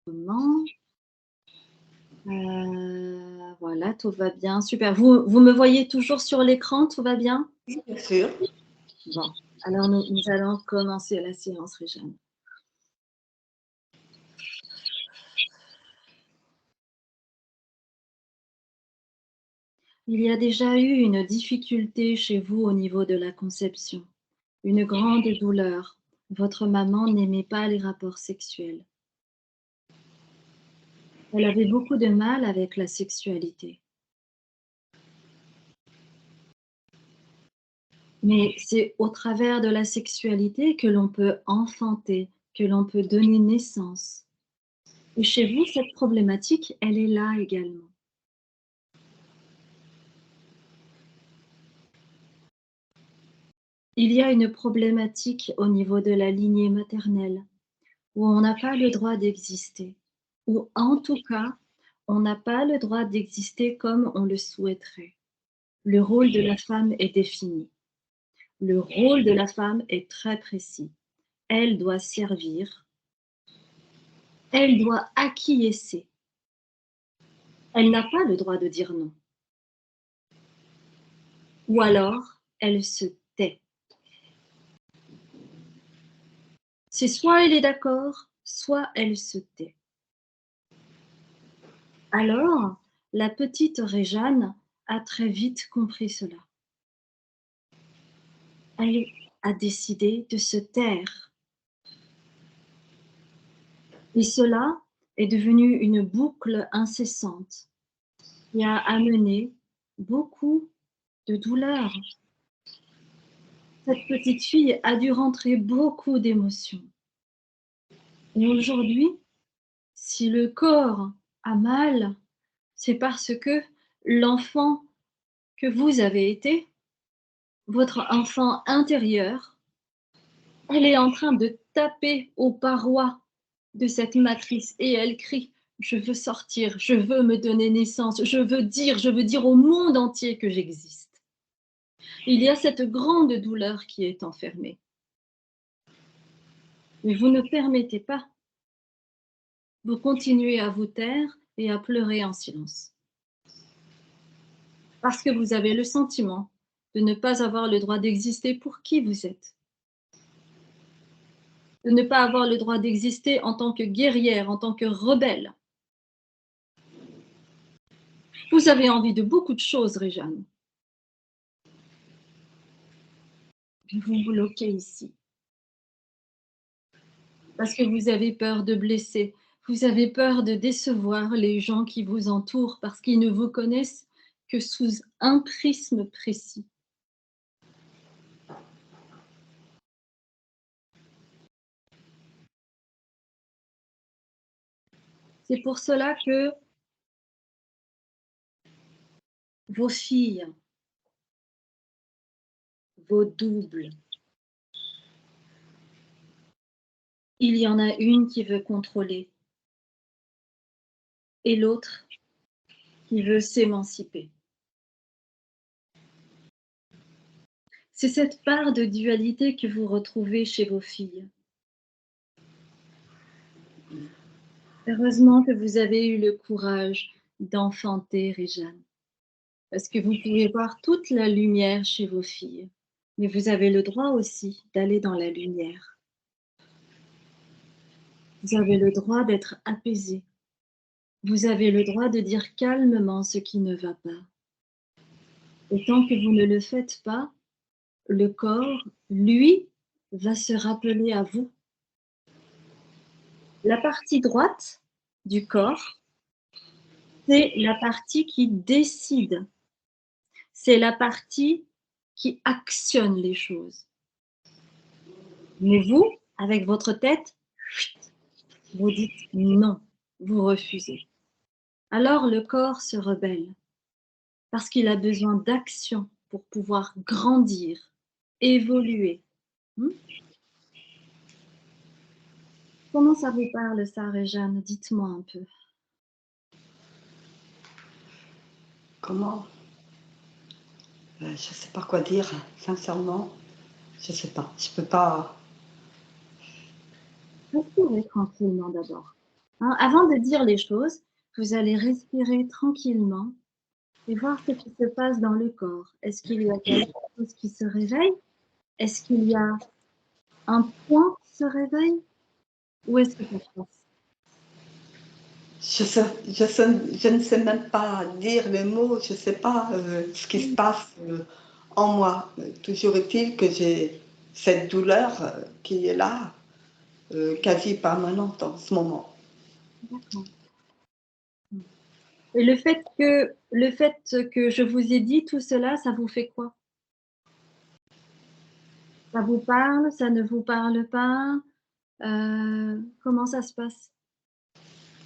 Comment voilà, tout va bien, super. Vous me voyez toujours sur l'écran, tout va bien? Oui, bien sûr. Bon, alors nous allons commencer la séance, Réjeanne. Il y a déjà eu une difficulté chez vous au niveau de la conception, une grande douleur. Votre maman n'aimait pas les rapports sexuels. Elle avait beaucoup de mal avec la sexualité. Mais c'est au travers de la sexualité que l'on peut enfanter, que l'on peut donner naissance. Et chez vous, cette problématique, elle est là également. Il y a une problématique au niveau de la lignée maternelle, où on n'a pas le droit d'exister, ou en tout cas, on n'a pas le droit d'exister comme on le souhaiterait. Le rôle de la femme est défini. Le rôle de la femme est très précis. Elle doit servir, elle doit acquiescer. Elle n'a pas le droit de dire non. Ou alors, elle se tait. C'est soit elle est d'accord, soit elle se tait. Alors, la petite Réjeanne a très vite compris cela. Elle a décidé de se taire. Et cela est devenu une boucle incessante qui a amené beaucoup de douleur. Cette petite fille a dû rentrer beaucoup d'émotions. Et aujourd'hui, si le corps a mal, c'est parce que l'enfant que vous avez été, votre enfant intérieur, elle est en train de taper aux parois de cette matrice et elle crie: «Je veux sortir, je veux me donner naissance, je veux dire au monde entier que j'existe». Il y a cette grande douleur qui est enfermée. Mais vous ne permettez pas. Vous continuez à vous taire et à pleurer en silence. Parce que vous avez le sentiment de ne pas avoir le droit d'exister pour qui vous êtes. De ne pas avoir le droit d'exister en tant que guerrière, en tant que rebelle. Vous avez envie de beaucoup de choses, Réjeanne. Vous bloquez ici. Parce que vous avez peur de blesser. Vous avez peur de décevoir les gens qui vous entourent parce qu'ils ne vous connaissent que sous un prisme précis. C'est pour cela que vos filles, vos doubles, il y en a une qui veut contrôler et l'autre qui veut s'émanciper. C'est cette part de dualité que vous retrouvez chez vos filles. Heureusement que vous avez eu le courage d'enfanter Réjeanne, parce que vous pouvez voir toute la lumière chez vos filles, mais vous avez le droit aussi d'aller dans la lumière. Vous avez le droit d'être apaisé. Vous avez le droit de dire calmement ce qui ne va pas. Et tant que vous ne le faites pas, le corps, lui, va se rappeler à vous. La partie droite du corps, c'est la partie qui décide. C'est la partie qui actionne les choses. Mais vous, avec votre tête, vous dites non, vous refusez. Alors le corps se rebelle parce qu'il a besoin d'action pour pouvoir grandir, évoluer. Comment ça vous parle ça, Réjeanne? Dites-moi un peu. Comment je ne sais pas quoi dire, sincèrement. Je ne sais pas. Je ne peux pas. Respirez tranquillement d'abord. Hein. Avant de dire les choses, vous allez respirer tranquillement et voir ce qui se passe dans le corps. Est-ce qu'il y a quelque chose qui se réveille? Est-ce qu'il y a un point qui se réveille? Où est-ce que ça se passe? Je ne sais même pas dire les mots, je ne sais pas ce qui se passe en moi. Toujours est-il que j'ai cette douleur qui est là, quasi permanente en ce moment. D'accord. Et le fait que je vous ai dit tout cela, ça vous fait quoi? Ça vous parle? Ça ne vous parle pas? Comment ça se passe?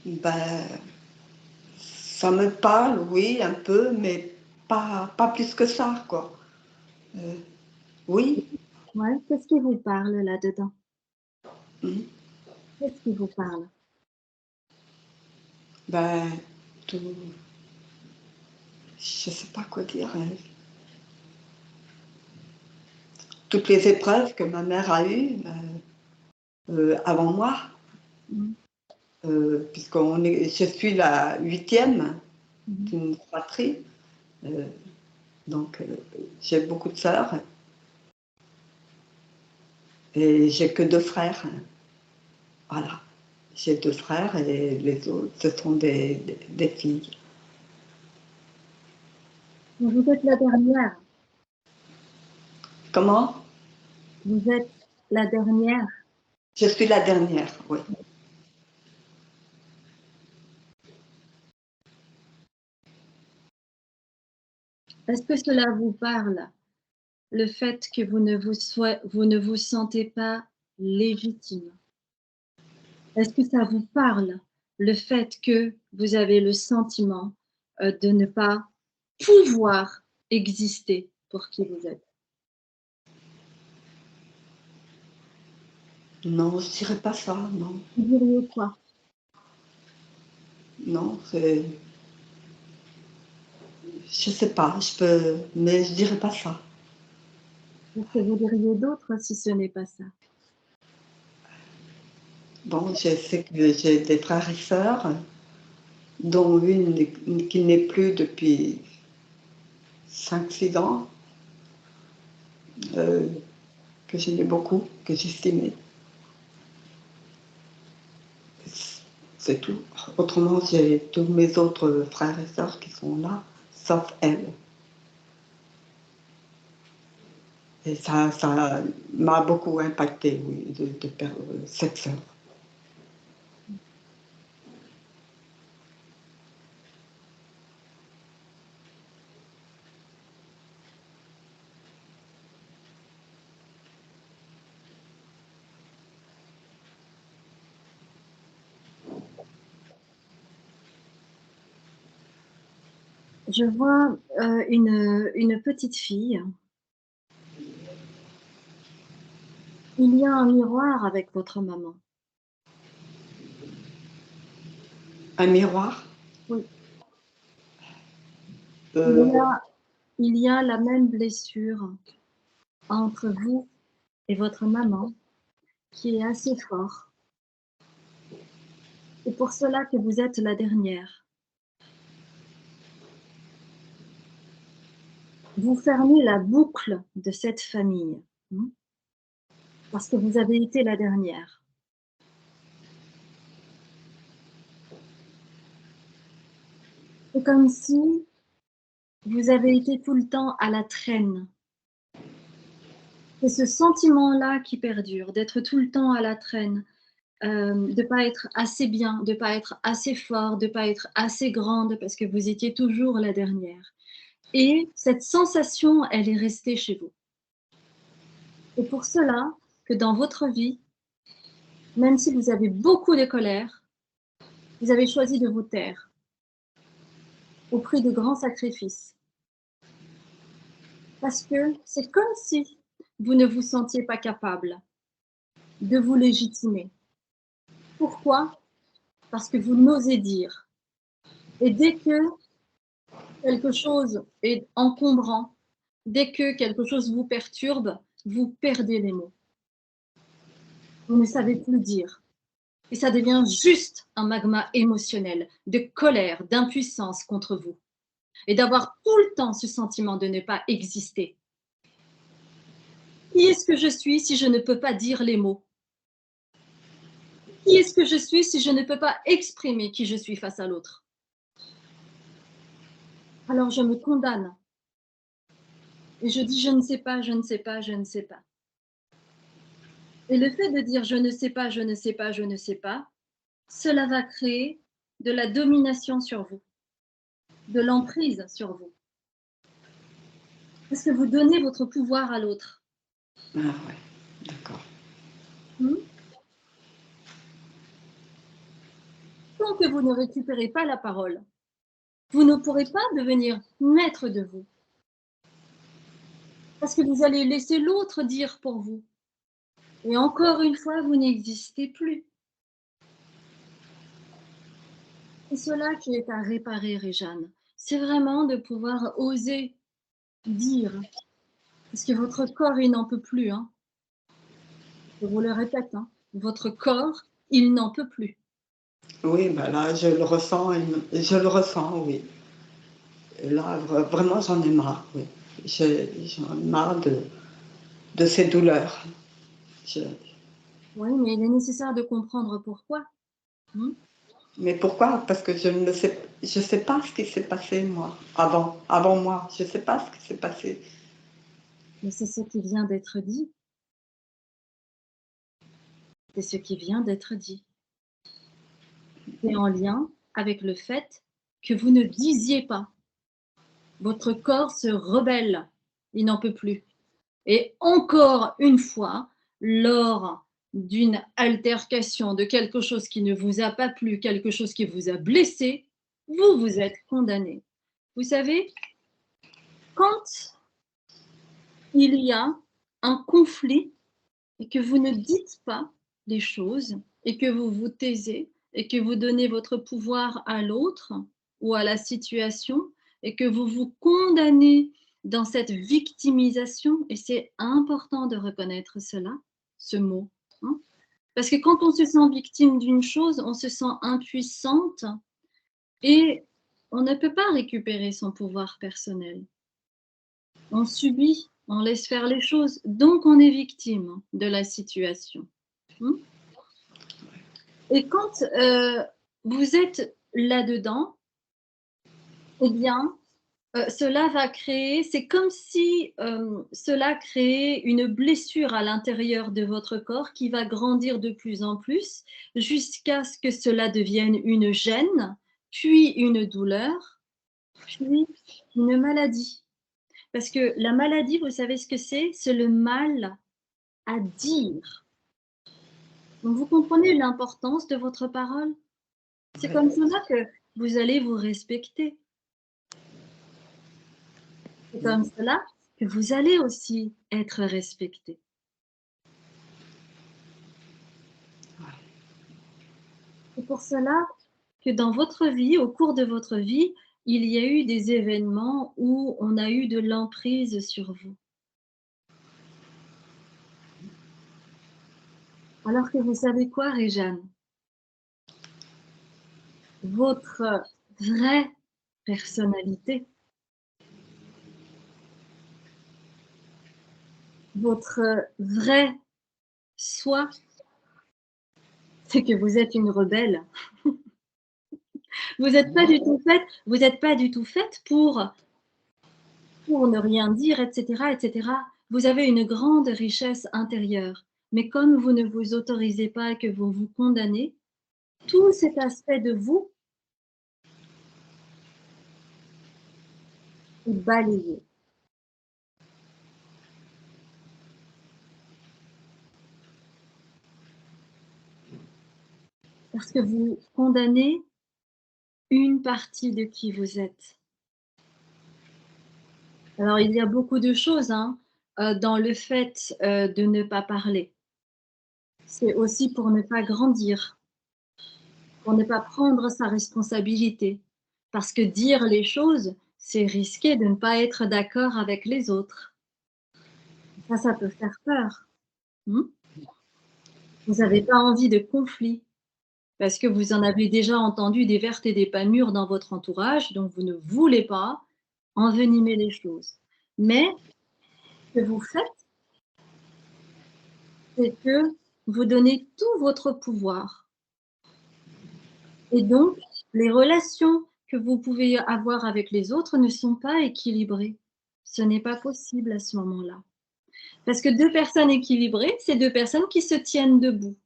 Ben, ça me parle, oui, un peu, mais pas plus que ça, quoi. Euh, oui. Ouais, qu'est-ce qui vous parle là-dedans? Mhm. Qu'est-ce qui vous parle? Ben, tout, je ne sais pas quoi dire, hein. Toutes les épreuves que ma mère a eues avant moi, Mmh. je suis la 8e Mmh. d'une fratrie, euh, donc j'ai beaucoup de sœurs et j'ai que 2 frères. Voilà, j'ai 2 frères et les autres, ce sont des filles. Vous êtes la dernière. Comment? Vous êtes la dernière. Je suis la dernière, oui. Est-ce que cela vous parle? Le fait que vous ne vous sentez pas légitime? Est-ce que ça vous parle? Le fait que vous avez le sentiment, de ne pas pouvoir exister pour qui vous êtes? Non, je dirais pas ça, non. Vous diriez quoi? Non, je sais pas, mais je dirais pas ça. Qu'est-ce que vous diriez d'autre si ce n'est pas ça? Bon, je sais que j'ai des frères et sœurs, dont une qui n'est plus depuis 5, 6 ans, euh, que j'aimais beaucoup, que j'estimais. C'est tout. Autrement, j'ai tous mes autres frères et sœurs qui sont là, sauf elle. Et ça m'a beaucoup impacté, oui, de perdre cette sœur. Je vois, une petite fille. Il y a un miroir avec votre maman. Un miroir. Oui. Il euh, y a il y a la même blessure entre vous et votre maman qui est assez fort. C'est pour cela que vous êtes la dernière. Vous fermez la boucle de cette famille, mmh, parce que vous avez été la dernière. C'est comme si vous avez été tout le temps à la traîne. C'est ce sentiment-là qui perdure, d'être tout le temps à la traîne, de pas être assez bien, de pas être assez fort, de pas être assez grande parce que vous étiez toujours la dernière. Et cette sensation, elle est restée chez vous. C'est pour cela que dans votre vie, même si vous avez beaucoup de colère, vous avez choisi de vous taire au prix de grands sacrifices. Parce que c'est comme si vous ne vous sentiez pas capable de vous légitimer. Pourquoi? Parce que vous n'osez dire. Et dès que quelque chose est encombrant, dès que quelque chose vous perturbe, vous perdez les mots. Vous ne savez plus dire. Et ça devient juste un magma émotionnel, de colère, d'impuissance contre vous. Et d'avoir tout le temps ce sentiment de ne pas exister. Qui est-ce que je suis si je ne peux pas dire les mots? Qui est-ce que je suis si je ne peux pas exprimer qui je suis face à l'autre? Alors je me condamne et je dis: «Je ne sais pas, je ne sais pas, je ne sais pas». Et le fait de dire: «Je ne sais pas, je ne sais pas, je ne sais pas», cela va créer de la domination sur vous, de l'emprise sur vous. Parce que vous donnez votre pouvoir à l'autre. Ah ouais, d'accord. Mmh. Tant que vous ne récupérez pas la parole, vous ne pourrez pas devenir maître de vous. Parce que vous allez laisser l'autre dire pour vous. Et encore une fois, vous n'existez plus. C'est cela qui est à réparer, Réjeanne. C'est vraiment de pouvoir oser dire. Parce que votre corps, il n'en peut plus. Hein. Je vous le répète, hein. Votre corps, il n'en peut plus. Oui, bah là, je le ressens, je le ressens, oui. Et là, vraiment, j'en ai marre, oui. J'en ai marre de ces douleurs. Je- Oui, mais il est nécessaire de comprendre pourquoi. Hein. Mais pourquoi? Parce que je sais pas ce qui s'est passé, moi, avant moi. Je sais pas ce qui s'est passé. Mais c'est ce qui vient d'être dit. C'est ce qui vient d'être dit. C'est en lien avec le fait que vous ne disiez pas. Votre corps se rebelle. Il n'en peut plus. Et encore une fois, lors d'une altercation, de quelque chose qui ne vous a pas plu, quelque chose qui vous a blessé, vous vous êtes condamné. Vous savez, quand il y a un conflit et que vous ne dites pas les choses et que vous vous taisez et que vous donnez votre pouvoir à l'autre ou à la situation et que vous vous condamnez dans cette victimisation, et c'est important de reconnaître cela, ce mot, hein. Parce que quand on se sent victime d'une chose, on se sent impuissante et on ne peut pas récupérer son pouvoir personnel. On subit, on laisse faire les choses, donc on est victime de la situation. Hmm. Et quand vous êtes là-dedans, eh bien, cela va créer, c'est comme si cela créait une blessure à l'intérieur de votre corps qui va grandir de plus en plus jusqu'à ce que cela devienne une gêne, puis une douleur, puis une maladie. Parce que la maladie, vous savez ce que c'est? C'est le mal à dire. Donc vous comprenez l'importance de votre parole? C'est Ouais, comme cela que vous allez vous respecter. C'est comme cela que vous allez aussi être respecté. C'est pour cela que dans votre vie, au cours de votre vie, il y a eu des événements où on a eu de l'emprise sur vous. Alors que vous savez quoi, Réjeanne? Votre vraie personnalité, votre vrai soi, c'est que vous êtes une rebelle. Vous n'êtes pas du tout faite, vous n'êtes pas du tout faite pour ne rien dire, etc., etc. Vous avez une grande richesse intérieure. Mais comme vous ne vous autorisez pas, que vous vous condamnez, tout cet aspect de vous est balayé. Parce que vous condamnez une partie de qui vous êtes. Alors, il y a beaucoup de choses hein, dans le fait de ne pas parler. C'est aussi pour ne pas grandir, pour ne pas prendre sa responsabilité. Parce que dire les choses, c'est risquer de ne pas être d'accord avec les autres. Ça peut faire peur. Hmm. Vous n'avez pas envie de conflit. parce que vous en avez déjà entendu des vertes et des pas mûres dans votre entourage, donc vous ne voulez pas envenimer les choses. Mais ce que vous faites, c'est que vous donnez tout votre pouvoir. Et donc, les relations que vous pouvez avoir avec les autres ne sont pas équilibrées. Ce n'est pas possible à ce moment-là. Parce que 2 personnes équilibrées, c'est 2 personnes qui se tiennent debout.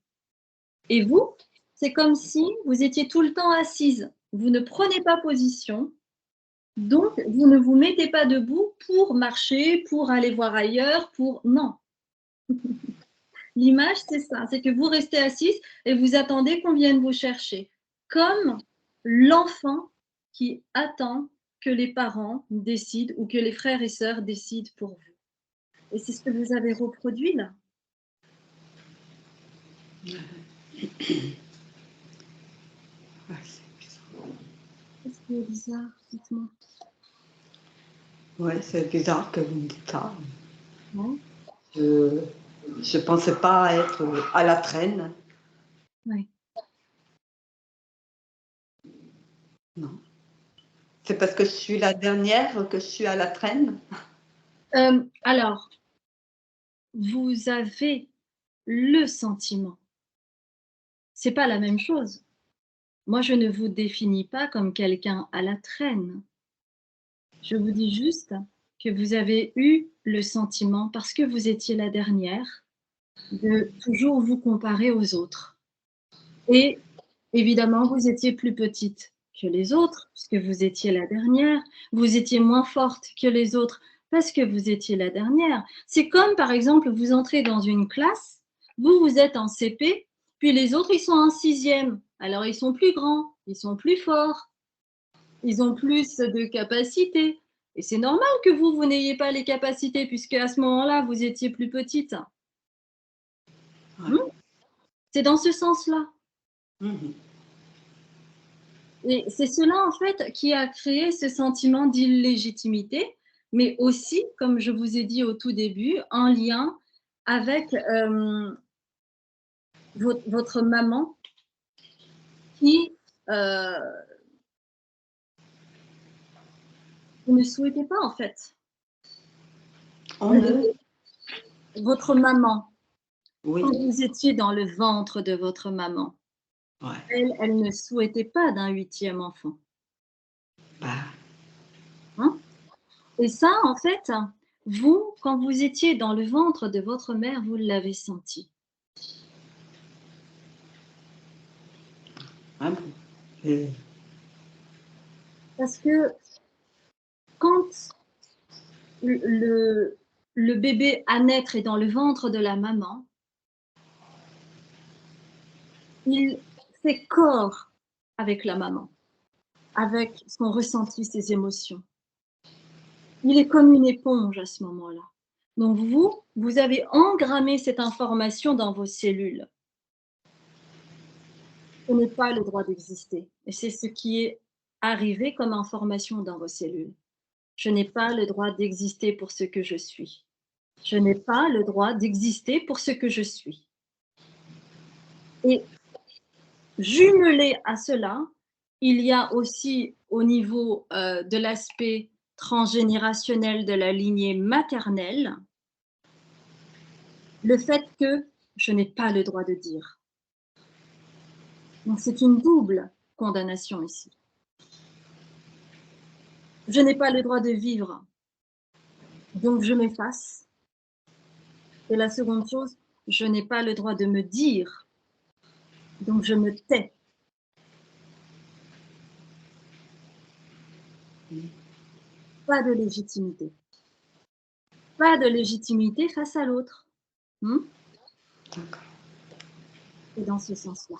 Et vous, c'est comme si vous étiez tout le temps assise. Vous ne prenez pas position, donc vous ne vous mettez pas debout pour marcher, pour aller voir ailleurs, pour non. L'image, c'est ça, c'est que vous restez assise et vous attendez qu'on vienne vous chercher. Comme l'enfant qui attend que les parents décident ou que les frères et sœurs décident pour vous. Et c'est ce que vous avez reproduit là. Ouais, c'est bizarre. Qu'est-ce qui est bizarre? Dites-moi. Ouais, c'est bizarre que vous me dites ça. Ouais. Je ne pensais pas être à la traîne. Ouais. Non. C'est parce que je suis la dernière que je suis à la traîne. Alors, vous avez le sentiment. C'est pas la même chose. Moi, je ne vous définis pas comme quelqu'un à la traîne. Je vous dis juste que vous avez eu le sentiment, parce que vous étiez la dernière, de toujours vous comparer aux autres. Et évidemment, vous étiez plus petite que les autres, puisque vous étiez la dernière. Vous étiez moins forte que les autres, parce que vous étiez la dernière. C'est comme, par exemple, vous entrez dans une classe, vous êtes en CP, puis les autres, ils sont en sixième. Alors, ils sont plus grands, ils sont plus forts, ils ont plus de capacités. Et c'est normal que vous n'ayez pas les capacités, puisque à ce moment-là, vous étiez plus petite. Ouais. C'est dans ce sens-là. Mhm. Et c'est cela, en fait, qui a créé ce sentiment d'illégitimité, mais aussi, comme je vous ai dit au tout début, en lien avec votre maman qui ne souhaitait pas, en fait. Votre maman, Oui. quand vous étiez dans le ventre de votre maman, Ouais. elle ne souhaitait pas d'un 8e enfant. Bah, Hein? Et ça, en fait, vous, quand vous étiez dans le ventre de votre mère, vous l'avez senti. hein, bon. Et- Parce que quand le bébé à naître est dans le ventre de la maman, il fait corps avec la maman, avec son ressenti, ses émotions. Il est comme une éponge à ce moment-là. Donc vous avez engrammé cette information dans vos cellules. Ce n'est pas le droit d'exister. Et c'est ce qui est arrivé comme information dans vos cellules. Je n'ai pas le droit d'exister pour ce que je suis. Je n'ai pas le droit d'exister pour ce que je suis. Et jumelé à cela, il y a aussi au niveau de l'aspect transgénérationnel de la lignée maternelle, le fait que je n'ai pas le droit de dire. Donc c'est une double condamnation ici. Je n'ai pas le droit de vivre, donc je m'efface. Et la seconde chose, je n'ai pas le droit de me dire, donc je me tais. Pas de légitimité. Pas de légitimité face à l'autre. D'accord. Et dans ce sens-là.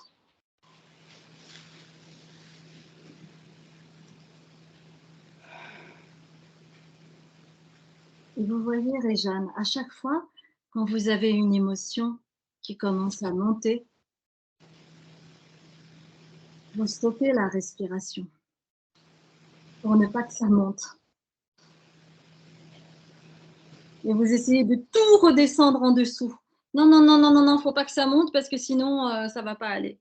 Et vous voyez, Réjeanne, à chaque fois, quand vous avez une émotion qui commence à monter, vous stoppez la respiration pour ne pas que ça monte. Et vous essayez de tout redescendre en dessous. Non, non, non, non, non, non, faut pas que ça monte parce que sinon, ça va pas aller.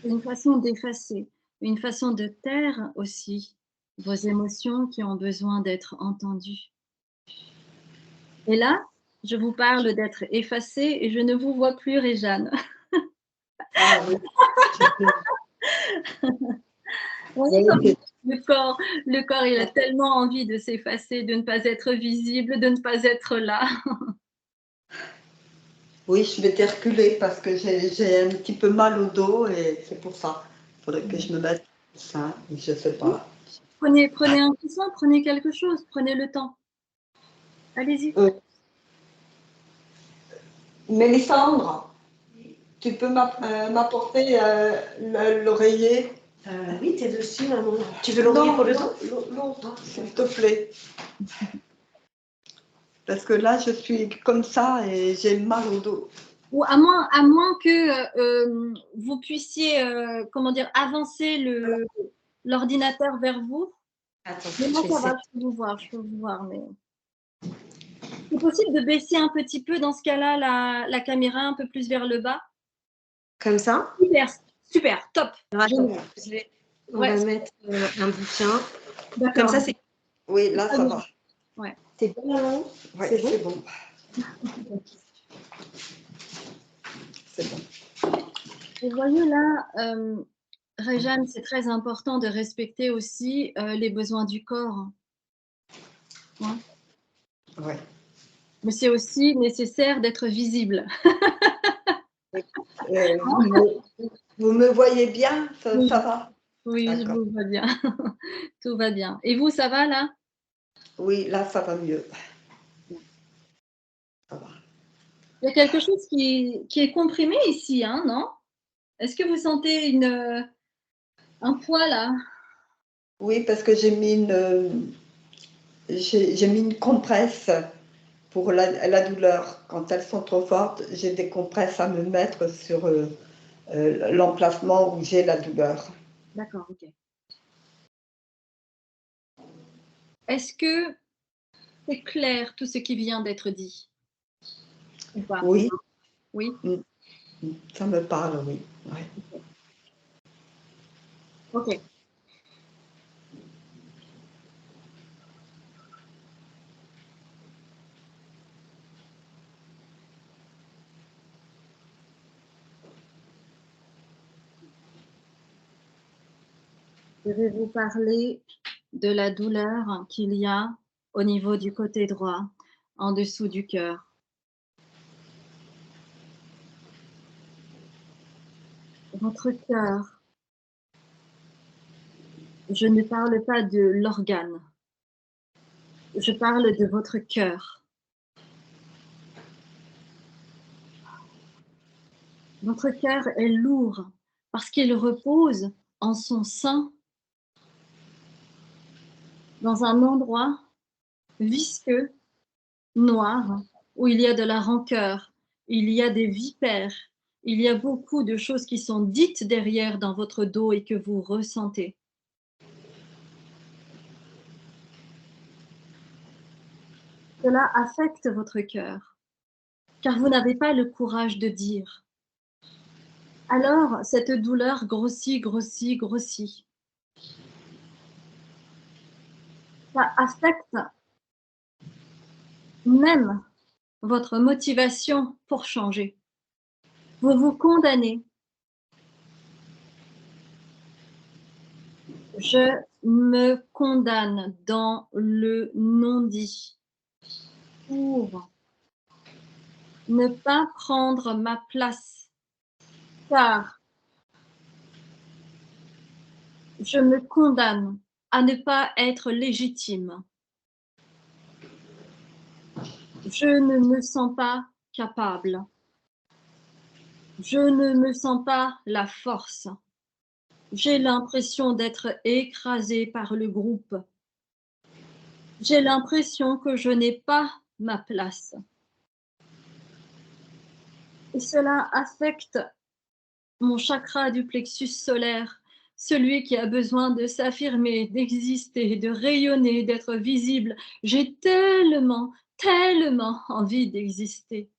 une façon d'effacer, une façon de taire aussi vos émotions qui ont besoin d'être entendues. Et là, je vous parle d'être effacé et je ne vous vois plus, Réjeanne. Ah oui, Vous voyez comme oui, le corps, il a tellement envie de s'effacer, de ne pas être visible, de ne pas être là. oui, je vais reculer parce que j'ai un petit peu mal au dos et c'est pour ça. Il faudrait que je me mette ça, je sais pas. Prenez un coussin, prenez quelque chose, prenez le temps. Allez-y. Euh, Mélissandre, tu peux m'apporter l'oreiller? Oui, t'es dessus, maman. Tu veux l'oreiller pour le dos? L'autre, s'il te plaît. Parce que là, je suis comme ça et j'ai mal au dos. Ou à moins que vous puissiez, comment dire, avancer l'ordinateur vers vous. Attends, Mais je moi, vais ça va, essayer. je peux vous voir. Mais c'est possible de baisser un petit peu dans ce cas-là la caméra un peu plus vers le bas. Comme ça? Super, super, top. Alors, attends, Génial. on Ouais, va mettre un bouquin. Comme d'accord. ça, c'est Oui, là, Ah ça oui, va. ouais. bon, maman? Ouais, C'est bon? c'est bon. C'est bon. Vous voyez là, Réjeanne, c'est très important de respecter aussi les besoins du corps. Hein. Ouais. Mais c'est aussi nécessaire d'être visible. Vous me voyez bien? Oui, Ça va? oui, je D'accord. vous vois bien. Tout va bien. Et vous, ça va là? Oui, là, ça va mieux. Bien. Ça va. Il y a quelque chose qui est comprimé ici, hein, non? Est-ce que vous sentez un poids là? Oui, parce que j'ai mis une compresse pour la douleur. Quand elles sont trop fortes, j'ai des compresses à me mettre sur l'emplacement où j'ai la douleur. D'accord, ok. Est-ce que c'est clair tout ce qui vient d'être dit ou pas? Oui, Oui? ça me parle, oui. Ouais. Ok. Je vais vous parler de la douleur qu'il y a au niveau du côté droit, en dessous du cœur. Votre cœur, je ne parle pas de l'organe, je parle de votre cœur. Votre cœur est lourd parce qu'il repose en son sein dans un endroit visqueux, noir, où il y a de la rancœur, il y a des vipères, il y a beaucoup de choses qui sont dites derrière dans votre dos et que vous ressentez. Cela affecte votre cœur, car vous n'avez pas le courage de dire. Alors, cette douleur grossit, grossit, grossit. Ça affecte même votre motivation pour changer. Vous vous condamnez. Je me condamne dans le non-dit pour ne pas prendre ma place, car je me condamne à ne pas être légitime. Je ne me sens pas capable. Je ne me sens pas la force. J'ai l'impression d'être écrasée par le groupe. J'ai l'impression que je n'ai pas ma place. Et cela affecte mon chakra du plexus solaire, celui qui a besoin de s'affirmer, d'exister, de rayonner, d'être visible. J'ai tellement, tellement envie d'exister.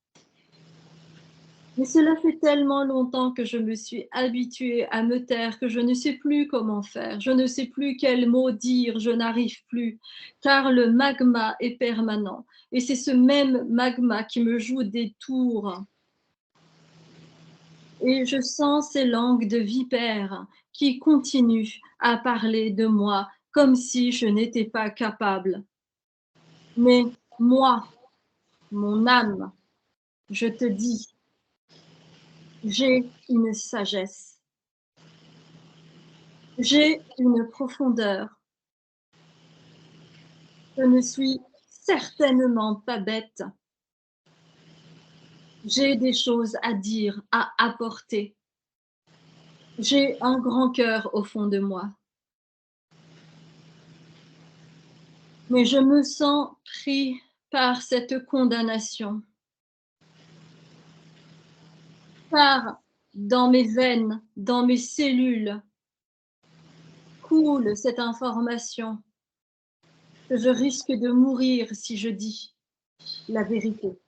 Mais cela fait tellement longtemps que je me suis habituée à me taire que je ne sais plus comment faire, je ne sais plus quels mots dire, je n'arrive plus, car le magma est permanent et c'est ce même magma qui me joue des tours. Et je sens ces langues de vipères qui continuent à parler de moi comme si je n'étais pas capable. Mais moi, mon âme, je te dis, j'ai une sagesse, j'ai une profondeur. Je ne suis certainement pas bête. J'ai des choses à dire, à apporter. J'ai un grand cœur au fond de moi. Mais je me sens pris par cette condamnation. Car dans mes veines, dans mes cellules, coule cette information que je risque de mourir si je dis la vérité.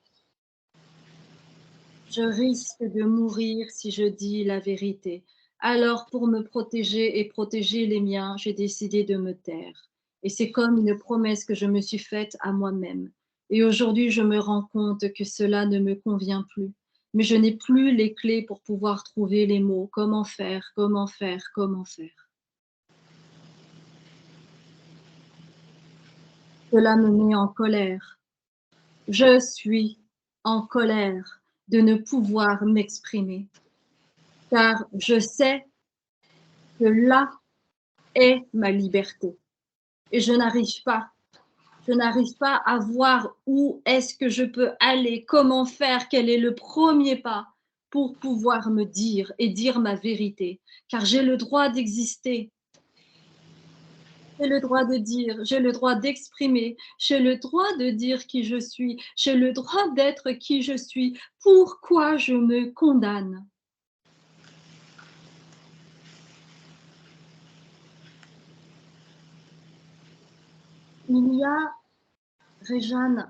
Je risque de mourir si je dis la vérité. Alors, pour me protéger et protéger les miens, j'ai décidé de me taire. Et c'est comme une promesse que je me suis faite à moi-même. Et aujourd'hui, je me rends compte que cela ne me convient plus. Mais je n'ai plus les clés pour pouvoir trouver les mots. Comment faire, comment faire, comment faire. Cela me met en colère. Je suis en colère de ne pouvoir m'exprimer. Car je sais que là est ma liberté. Et je n'arrive pas à voir où est-ce que je peux aller, comment faire, quel est le premier pas pour pouvoir me dire et dire ma vérité. Car j'ai le droit d'exister, j'ai le droit de dire, j'ai le droit d'exprimer, j'ai le droit de dire qui je suis, j'ai le droit d'être qui je suis. Pourquoi je me condamne? Il y a, Réjeanne,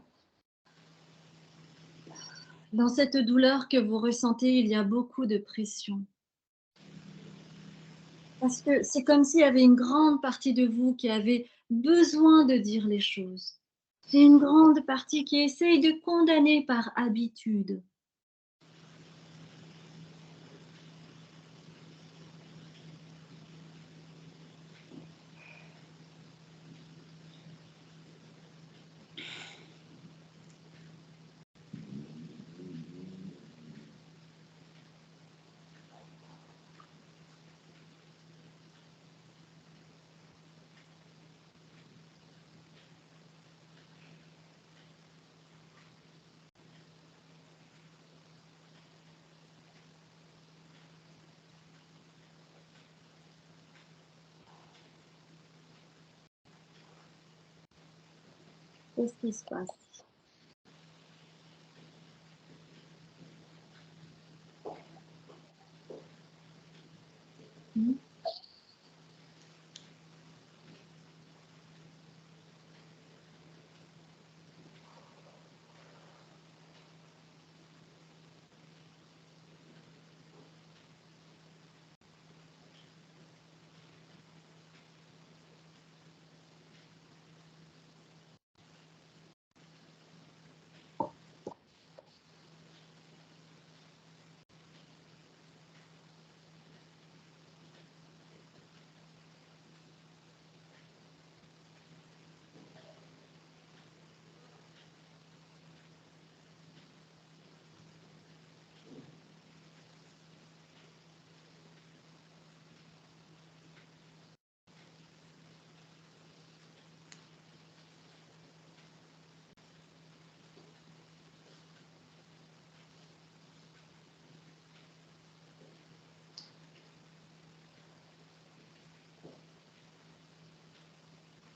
dans cette douleur que vous ressentez, il y a beaucoup de pression. Parce que c'est comme s'il y avait une grande partie de vous qui avait besoin de dire les choses. C'est une grande partie qui essaye de condamner par habitude. Qu'est-ce qui se passe? Hmm.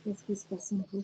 Qu'est-ce qui se passe en vous?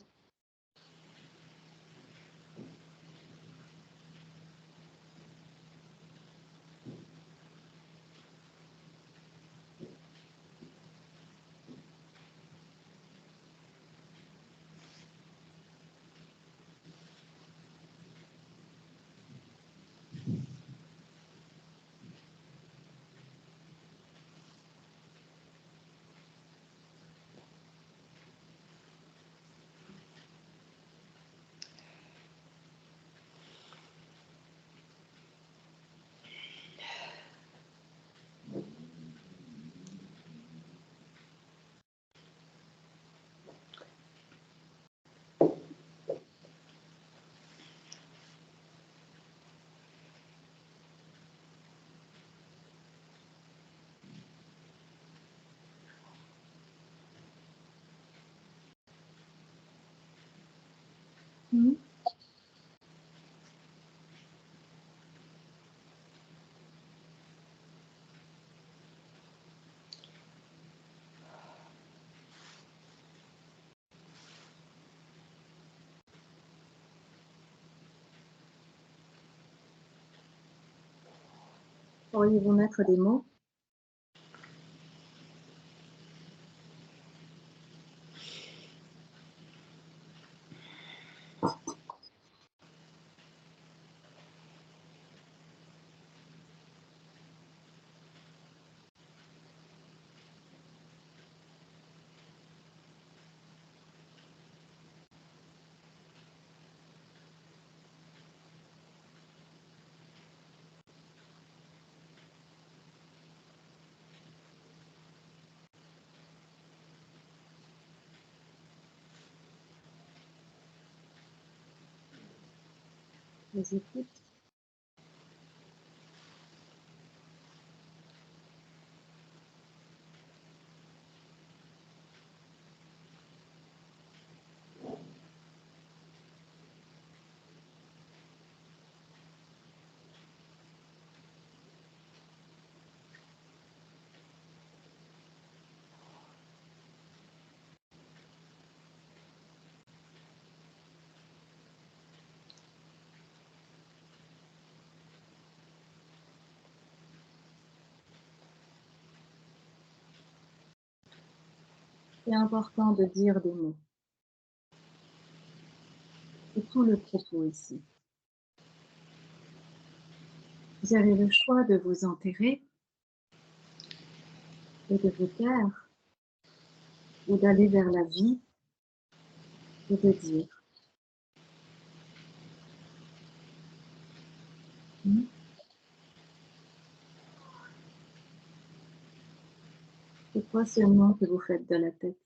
Pourriez-vous mettre des mots? Je vous écoute. C'est important de dire des mots. C'est tout le propos ici. Vous avez le choix de vous enterrer et de vous taire, ou d'aller vers la vie et de dire. C'est quoi ce nom que vous faites de la tête?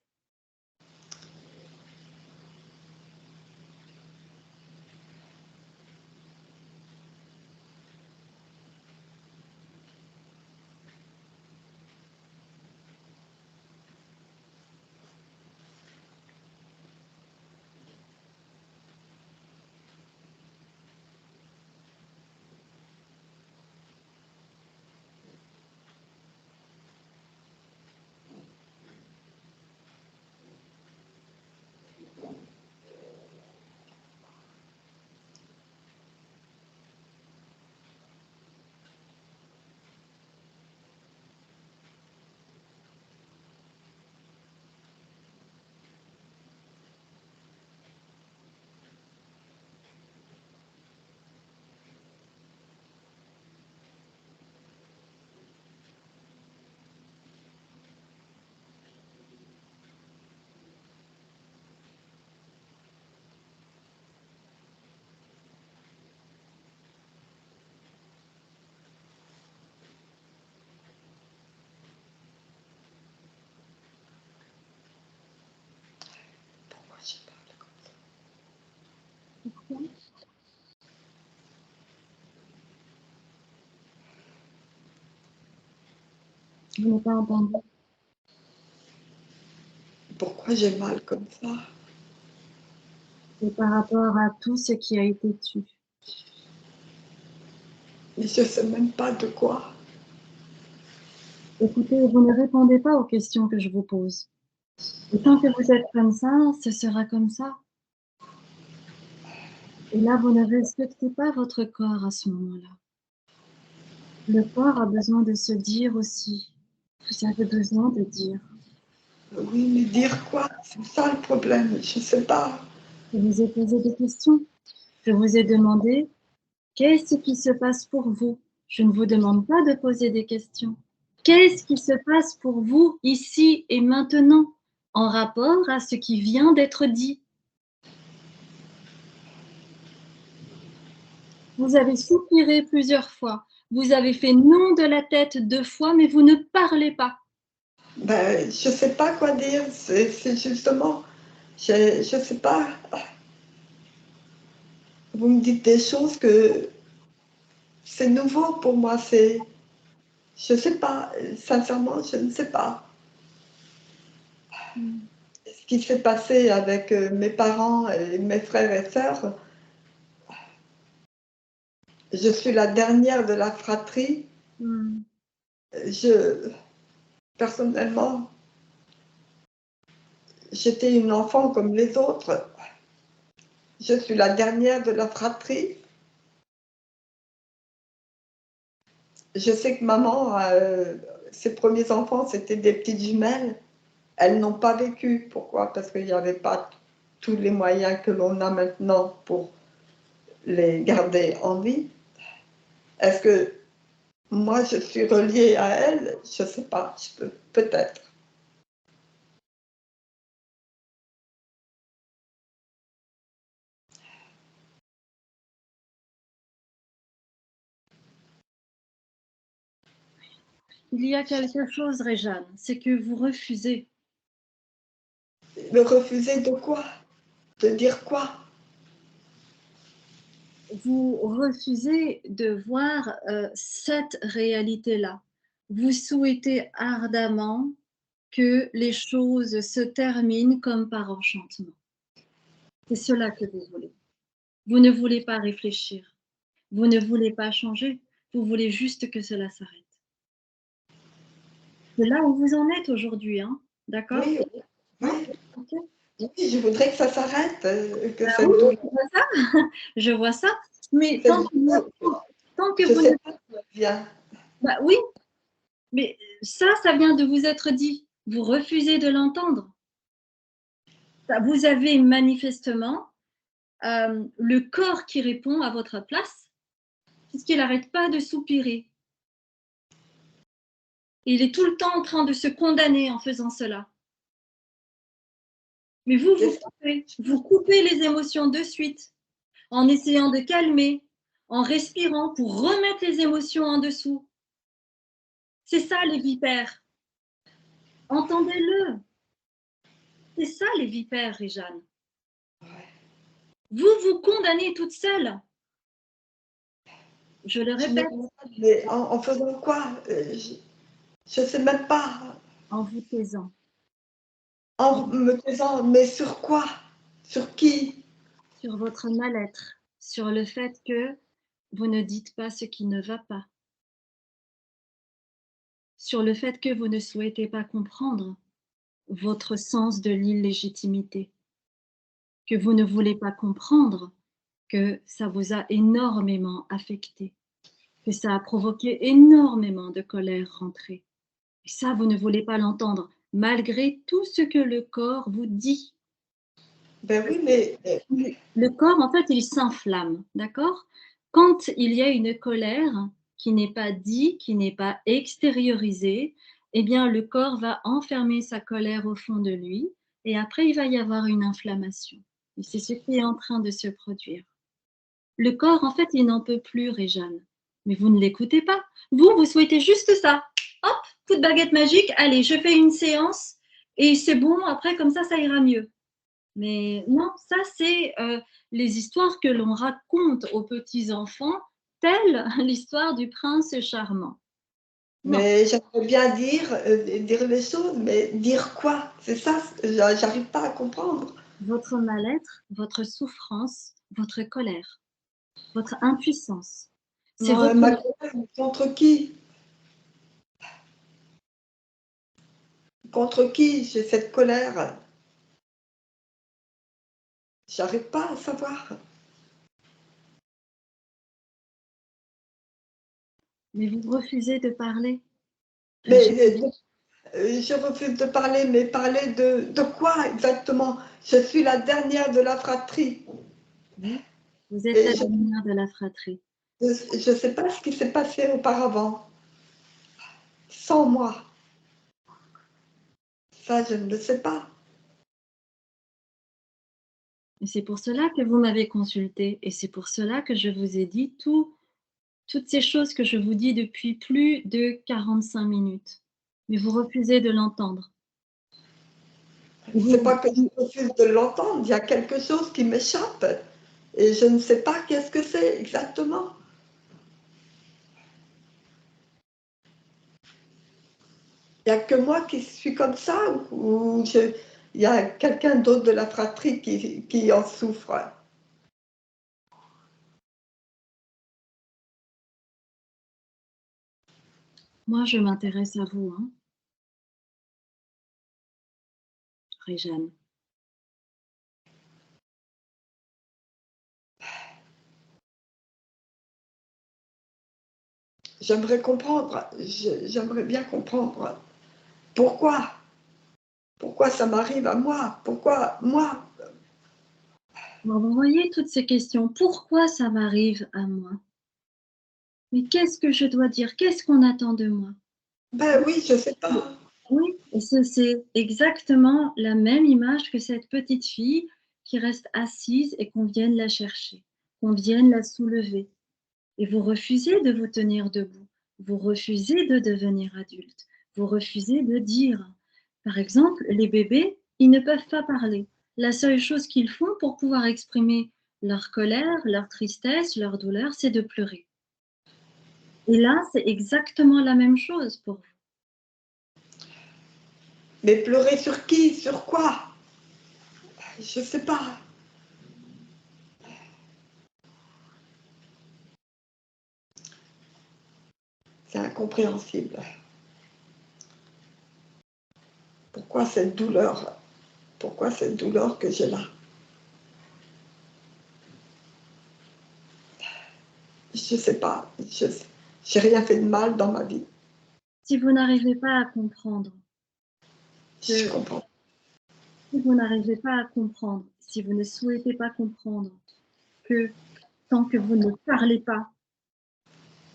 Pourquoi je parle comme ça? Pourquoi? Je n'ai pas entendu. Pourquoi j'ai mal comme ça? C'est par rapport à tout ce qui a été tu. Mais je ne sais même pas de quoi. Écoutez, vous ne répondez pas aux questions que je vous pose. Et tant que vous êtes comme ça, ce sera comme ça. Et là, vous ne respectez pas votre corps à ce moment-là. Le corps a besoin de se dire aussi. Vous avez besoin de dire. Oui, mais dire quoi? C'est ça le problème, je ne sais pas. Je vous ai posé des questions. Je vous ai demandé qu'est-ce qui se passe pour vous. Je ne vous demande pas de poser des questions. Qu'est-ce qui se passe pour vous ici et maintenant en rapport à ce qui vient d'être dit? Vous avez soupiré plusieurs fois. Vous avez fait non de la tête 2 fois, mais vous ne parlez pas. Ben, je ne sais pas quoi dire. C'est justement, je ne sais pas. Vous me dites des choses que c'est nouveau pour moi. Je ne sais pas. Sincèrement, je ne sais pas. Ce qui s'est passé avec mes parents et mes frères et sœurs, je suis la dernière de la fratrie. Personnellement, j'étais une enfant comme les autres. Je suis la dernière de la fratrie. je sais que maman, ses premiers enfants, c'était des petites jumelles. Elles n'ont pas vécu. Pourquoi? Parce qu'il n'y avait pas tous les moyens que l'on a maintenant pour les garder en vie. Est-ce que moi, je suis reliée à elles? Je ne sais pas, je peux, peut-être. Il y a quelque chose, Réjeanne, c'est que vous refusez. Me refuser de quoi? De dire quoi? Vous refusez de voir cette réalité-là. Vous souhaitez ardemment que les choses se terminent comme par enchantement. C'est cela que vous voulez. Vous ne voulez pas réfléchir. Vous ne voulez pas changer. Vous voulez juste que cela s'arrête. C'est là où vous en êtes aujourd'hui, hein? D'accord? Oui, oui. Okay. Oui, je voudrais que ça s'arrête, que cette Oui, douleur. je vois ça. Mais Cette tant douleur, que je vous sais ne... pas d'où elle vient. Bah oui, mais ça vient de vous être dit. Vous refusez de l'entendre. Vous avez manifestement le corps qui répond à votre place, puisqu'il n'arrête pas de soupirer. Il est tout le temps en train de se condamner en faisant cela. Mais vous coupez les émotions de suite, en essayant de calmer, en respirant pour remettre les émotions en dessous. C'est ça les vipères. Entendez-le. C'est ça les vipères, Réjeanne. Vous vous condamnez toute seule. Je le répète. Mais en faisant quoi? Je ne sais même pas. En vous taisant. En me taisant, mais sur quoi? Sur qui? Sur votre mal-être, sur le fait que vous ne dites pas ce qui ne va pas, sur le fait que vous ne souhaitez pas comprendre votre sens de l'illégitimité, que vous ne voulez pas comprendre que ça vous a énormément affecté, que ça a provoqué énormément de colère rentrée. Et ça, vous ne voulez pas l'entendre, malgré tout ce que le corps vous dit. Ben oui, mais Le corps, en fait, il s'inflamme, d'accord? Quand il y a une colère qui n'est pas dite, qui n'est pas extériorisée, eh bien, le corps va enfermer sa colère au fond de lui et après, il va y avoir une inflammation. Et c'est ce qui est en train de se produire. Le corps, en fait, il n'en peut plus, Réjeanne. Mais vous ne l'écoutez pas. Vous souhaitez juste ça. Hop, coup de baguette magique, allez, je fais une séance et c'est bon, après, comme ça ira mieux. Mais non, ça, c'est les histoires que l'on raconte aux petits-enfants, telle l'histoire du prince charmant. Non, mais j'aimerais bien dire les choses, mais dire quoi? C'est ça, j'arrive pas à comprendre. votre mal-être, votre souffrance, votre colère, votre impuissance, c'est Ma votre... colère contre qui? Contre qui j'ai cette colère? J'arrive pas à savoir. Mais vous refusez de parler. Mais je refuse de parler, mais parler de quoi exactement? Je suis la dernière de la fratrie. Oui, vous êtes Et la dernière de la fratrie. je ne sais pas ce qui s'est passé auparavant, sans moi. Ça, je ne le sais pas. Et c'est pour cela que vous m'avez consulté et c'est pour cela que je vous ai dit toutes ces choses que je vous dis depuis plus de 45 minutes. Mais vous refusez de l'entendre. C'est pas que je refuse de l'entendre, il y a quelque chose qui m'échappe. Et je ne sais pas qu'est-ce que c'est exactement. Il n'y a que moi qui suis comme ça ou il y a quelqu'un d'autre de la fratrie qui en souffre. Moi, je m'intéresse à vous, hein, Réjeanne. j'aimerais comprendre, j'aimerais bien comprendre pourquoi. Pourquoi ça m'arrive à moi? Pourquoi moi? Alors, vous voyez toutes ces questions. Pourquoi ça m'arrive à moi? Mais qu'est-ce que je dois dire? Qu'est-ce qu'on attend de moi? Ben oui, je sais pas. Oui, et c'est exactement la même image que cette petite fille qui reste assise et qu'on vienne la chercher, qu'on vienne la soulever. Et vous refusez de vous tenir debout, vous refusez de devenir adulte, vous refusez de dire. Par exemple, les bébés, ils ne peuvent pas parler. La seule chose qu'ils font pour pouvoir exprimer leur colère, leur tristesse, leur douleur, c'est de pleurer. Et là, c'est exactement la même chose pour vous. Mais pleurer sur qui? Sur quoi? Je sais pas. C'est incompréhensible. Pourquoi cette douleur? Pourquoi cette douleur que j'ai là? Je sais pas. J'ai rien fait de mal dans ma vie. Si vous n'arrivez pas à comprendre, Je comprends. si vous n'arrivez pas à comprendre, si vous ne souhaitez pas comprendre que tant que vous ne parlez pas,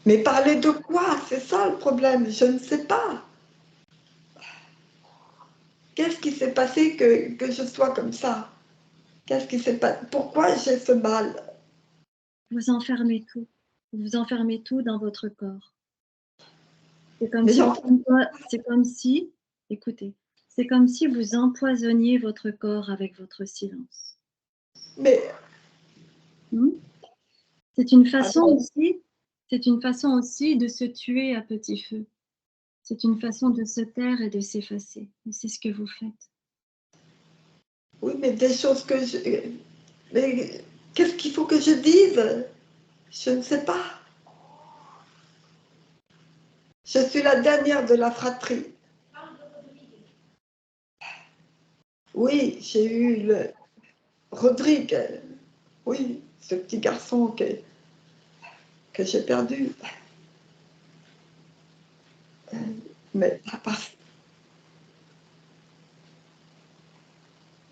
Mais parler de quoi? C'est ça le problème. Je ne sais pas. Qu'est-ce qui s'est passé que je sois comme ça? Qu'est-ce qui s'est passé? Pourquoi j'ai ce mal? vous enfermez tout. Vous enfermez tout dans votre corps. Mais C'est comme si, écoutez, c'est comme si vous empoisonniez votre corps avec votre silence. mais Hmm. C'est une façon alors, aussi, c'est une façon aussi de se tuer à petit feu. C'est une façon de se taire et de s'effacer. Et c'est ce que vous faites. oui, mais des choses que je. Mais qu'est-ce qu'il faut que je dise? Je ne sais pas. Je suis la dernière de la fratrie. Oui, j'ai eu le Rodrigue. Oui, ce petit garçon que j'ai perdu. Mais à part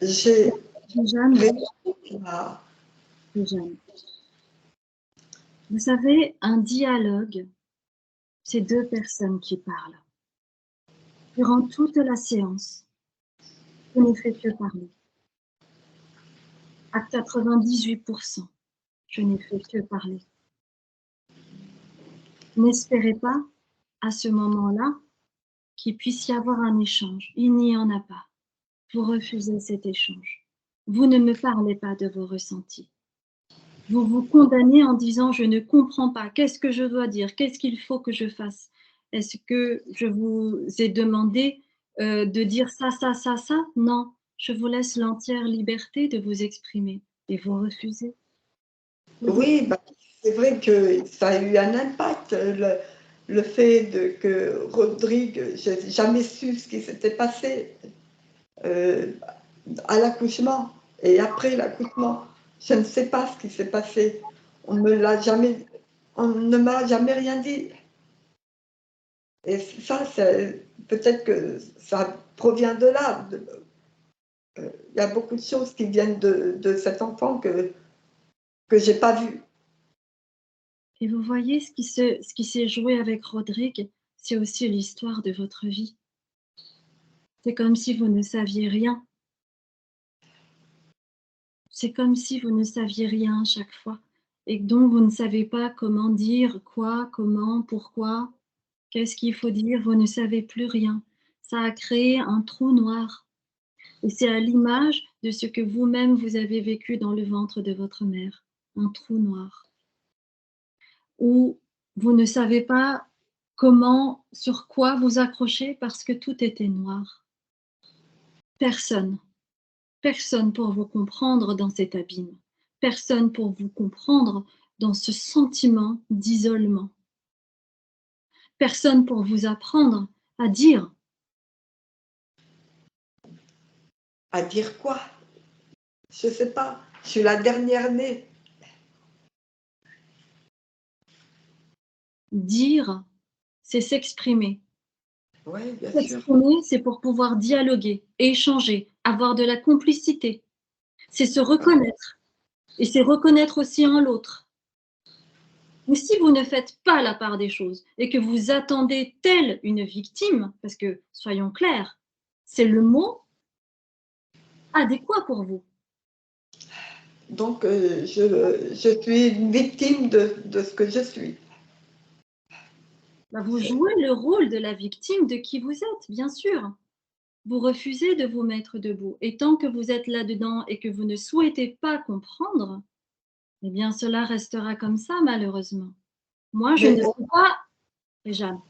j'ai Jeanne, réussi à. Jeanne, vous savez, un dialogue, c'est deux personnes qui parlent. Durant toute la séance, je n'ai fait que parler. À 98%, je n'ai fait que parler. N'espérez pas, à ce moment-là, qu'il puisse y avoir un échange. Il n'y en a pas. Vous refusez cet échange. Vous ne me parlez pas de vos ressentis. Vous vous condamnez en disant: «Je ne comprends pas. Qu'est-ce que je dois dire? Qu'est-ce qu'il faut que je fasse? Est-ce que je vous ai demandé, de dire ça, ça, ça, ça? Non, je vous laisse l'entière liberté de vous exprimer» et vous refusez. Vous dites: Oui, bah, c'est vrai que ça a eu un impact. Le fait que Rodrigue, j'ai jamais su ce qui s'était passé euh, à l'accouchement et après l'accouchement. Je ne sais pas ce qui s'est passé. On me l'a jamais, on ne m'a jamais rien dit. Et ça, peut-être que ça provient de là. Il y a beaucoup de choses qui viennent de cet enfant que j'ai pas vu. et vous voyez ce qui s'est joué avec Rodrigue, c'est aussi l'histoire de votre vie. C'est comme si vous ne saviez rien. C'est comme si vous ne saviez rien à chaque fois et donc vous ne savez pas comment dire quoi, comment, pourquoi, qu'est-ce qu'il faut dire, vous ne savez plus rien. Ça a créé un trou noir et c'est à l'image de ce que vous-même vous avez vécu dans le ventre de votre mère, un trou noir où vous ne savez pas comment, sur quoi vous accrocher parce que tout était noir. Personne. Personne pour vous comprendre dans cet abîme. Personne pour vous comprendre dans ce sentiment d'isolement. Personne pour vous apprendre à dire. À dire quoi? Je sais pas. Je suis la dernière née. Dire, c'est s'exprimer. Oui, bien sûr. S'exprimer, c'est pour pouvoir dialoguer, échanger, avoir de la complicité. C'est se reconnaître. Et c'est reconnaître aussi en l'autre. Mais si vous ne faites pas la part des choses et que vous attendez telle une victime, parce que soyons clairs, c'est le mot adéquat pour vous. Donc, je suis une victime de ce que je suis. Bah, vous jouez le rôle de la victime de qui vous êtes, bien sûr. Vous refusez de vous mettre debout. Et tant que vous êtes là-dedans et que vous ne souhaitez pas comprendre, eh bien, cela restera comme ça, malheureusement. Moi, je ne Mais suis pas, Jeanne,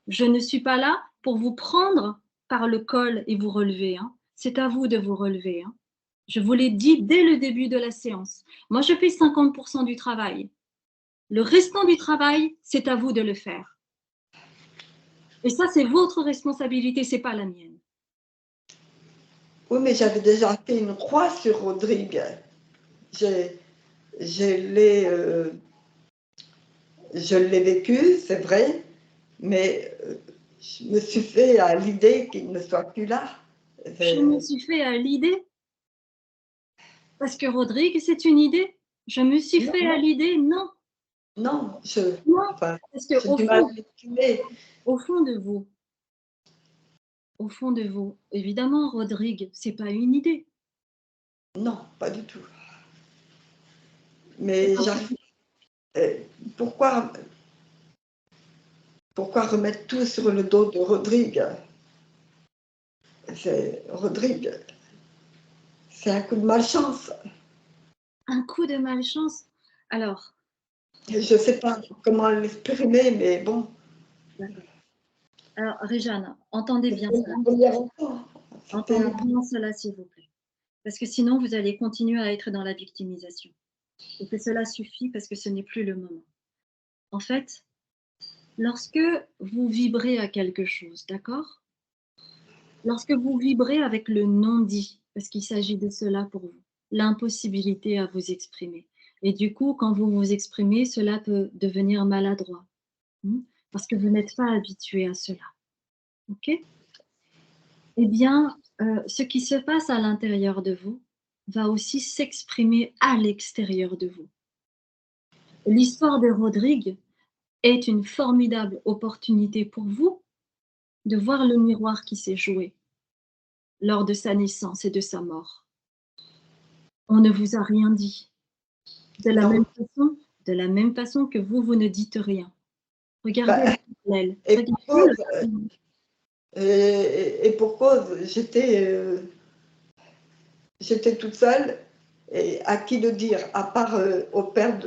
je ne suis pas là pour vous prendre par le col et vous relever, hein. C'est à vous de vous relever, hein. Je vous l'ai dit dès le début de la séance. Moi, je fais 50% du travail. Le restant du travail, c'est à vous de le faire. Et ça, c'est votre responsabilité, c'est pas la mienne. oui, mais j'avais déjà fait une croix sur Rodrigue. J'ai- Je l'ai je l'ai vécu, c'est vrai, mais je me suis fait à l'idée qu'il ne soit plus là. Je me suis fait à l'idée, parce que Rodrigue, c'est une idée. Je me suis Non, fait à l'idée, non, non, non, enfin, parce j'ai qu'au du mal fond, à l'exprimer. au fond de vous, au fond de vous, évidemment, Rodrigue, c'est pas une idée. Non, pas du tout. Mais j'arrive. euh, Pourquoi, pourquoi remettre tout sur le dos de Rodrigue? Rodrigue, c'est un coup de malchance. Un coup de malchance. Alors, Je ne sais pas comment l'exprimer, mais bon, alors, Réjeanne, entendez bien c'était cela. mon premier enfant. Entendez C'était bien cela, s'il vous plaît. Parce que sinon, vous allez continuer à être dans la victimisation. Et que cela suffit parce que ce n'est plus le moment. En fait, lorsque vous vibrez à quelque chose, d'accord? Lorsque vous vibrez avec le non-dit, parce qu'il s'agit de cela pour vous, l'impossibilité à vous exprimer. Et du coup, quand vous vous exprimez, cela peut devenir maladroit, parce que vous n'êtes pas habitué à cela. OK? Eh bien, ce qui se passe à l'intérieur de vous va aussi s'exprimer à l'extérieur de vous. L'histoire de Rodrigue est une formidable opportunité pour vous de voir le miroir qui s'est joué lors de sa naissance et de sa mort. On ne vous a rien dit. De la non. même façon, de la même façon que vous, vous ne dites rien. Regardez Bah, le parallèle. et Regardez pour cause, le parallèle. et pour cause, j'étais toute seule. Et à qui le dire, à part au père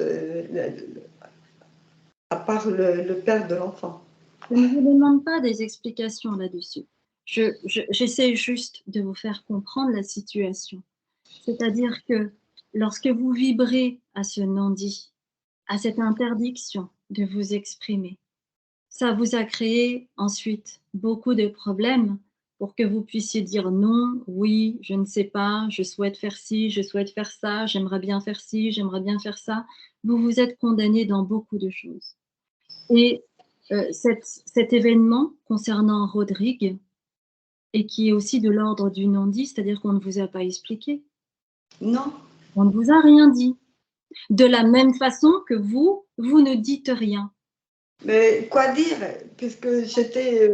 à part le père de l'enfant. Je ne vous demande pas des explications là-dessus. J'essaie juste de vous faire comprendre la situation. C'est-à-dire que lorsque vous vibrez à ce non-dit, à cette interdiction de vous exprimer, ça vous a créé ensuite beaucoup de problèmes pour que vous puissiez dire non, oui, je ne sais pas, je souhaite faire ci, je souhaite faire ça, j'aimerais bien faire ci, j'aimerais bien faire ça. Vous vous êtes condamné dans beaucoup de choses. Et cet événement concernant Rodrigue, et qui est aussi de l'ordre du non-dit, c'est-à-dire qu'on ne vous a pas expliqué, Non, on ne vous a rien dit. De la même façon que vous, vous ne dites rien. mais quoi dire, puisque j'étais.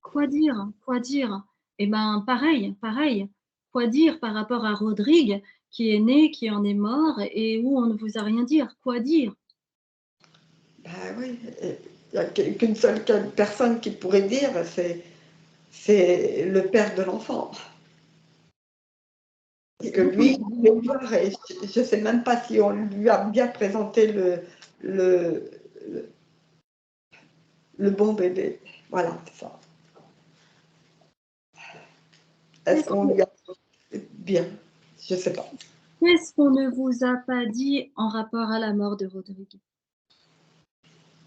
Quoi dire? Quoi dire? Eh ben, pareil, pareil. Quoi dire par rapport à Rodrigue, qui est né, qui en est mort, et où on ne vous a rien dit? Quoi dire? Ben oui, il n'y a qu'une seule personne qui pourrait dire, c'est le père de l'enfant. Parce que lui, il voulait voir, et je ne sais même pas si on lui a bien présenté le, le bon bébé. Voilà, c'est ça. Est-ce Qu'est-ce qu'on lui a bien? Je ne sais pas. qu'est-ce qu'on ne vous a pas dit en rapport à la mort de Rodrigue?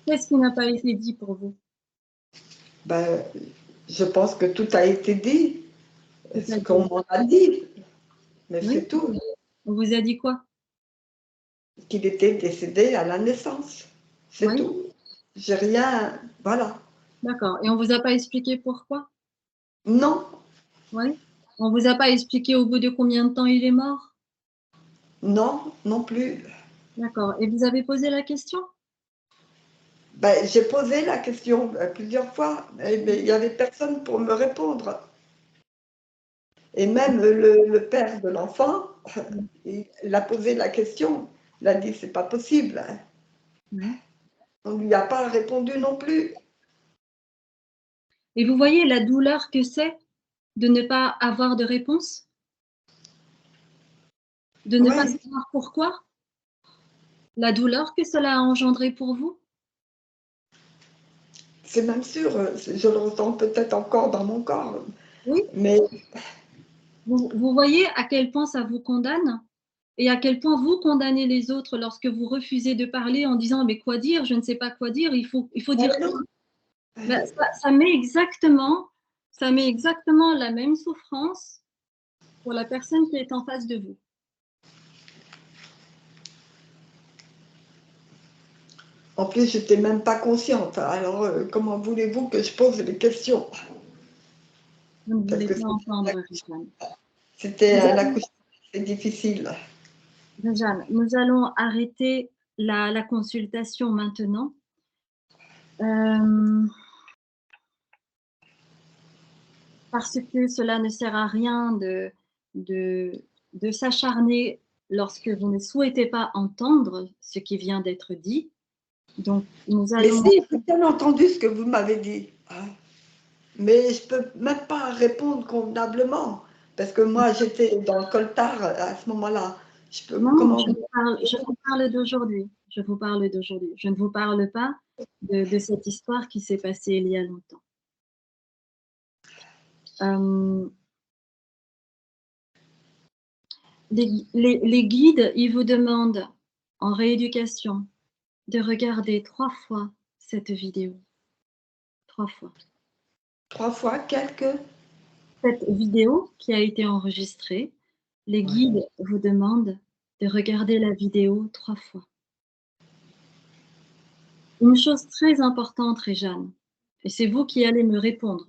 Qu'est-ce qui n'a pas été dit pour vous? Ben, je pense que tout a été dit, ce C'est-à-dire, qu'on m'en a dit, mais oui, c'est tout. on vous a dit quoi? Qu'il était décédé à la naissance, c'est Oui, tout. j'ai rien, voilà. D'accord. Et on ne vous a pas expliqué pourquoi? Non, Oui. On ne vous a pas expliqué au bout de combien de temps il est mort? non, non plus. D'accord. Et vous avez posé la question? Ben, j'ai posé la question plusieurs fois, mais il n'y avait personne pour me répondre. Et même le père de l'enfant, il a posé la question. Il a dit, c'est pas possible, hein. Oui. On ne lui a pas répondu non plus. Et vous voyez la douleur que c'est de ne pas avoir de réponse? De ne pas Oui, savoir pourquoi? La douleur que cela a engendré pour vous? c'est même sûr, je le ressens peut-être encore dans mon corps, Oui. mais Vous voyez à quel point ça vous condamne? Et à quel point vous condamnez les autres lorsque vous refusez de parler en disant: «Mais quoi dire? Je ne sais pas quoi dire, il faut dire quoi?» non, Bah, ça met exactement la même souffrance pour la personne qui est en face de vous. en plus, je n'étais même pas consciente. Alors, comment voulez-vous que je pose les questions? Vous ne Parce voulez que pas entendre, Réjeanne. c'était Nous un allons accouchement assez difficile. Réjeanne, nous allons arrêter la consultation maintenant. Hem, Parce que cela ne sert à rien de de s'acharner lorsque vous ne souhaitez pas entendre ce qui vient d'être dit. Donc nous Mais allons si, j'ai bien entendu ce que vous m'avez dit, hein. Mais je ne peux même pas répondre convenablement. Parce que moi, j'étais dans le coltard à ce moment-là. Je peux, non, comment vous... je vous parle d'aujourd'hui. Je vous parle d'aujourd'hui. Je ne vous parle pas de cette histoire qui s'est passée il y a longtemps. Hem, les guides, ils vous demandent en rééducation de regarder 3 fois cette vidéo. 3 fois. 3 fois quelques... Cette vidéo qui a été enregistrée, les Ouais. guides vous demandent de regarder la vidéo 3 fois. Une chose très importante, Réjeanne, et c'est vous qui allez me répondre.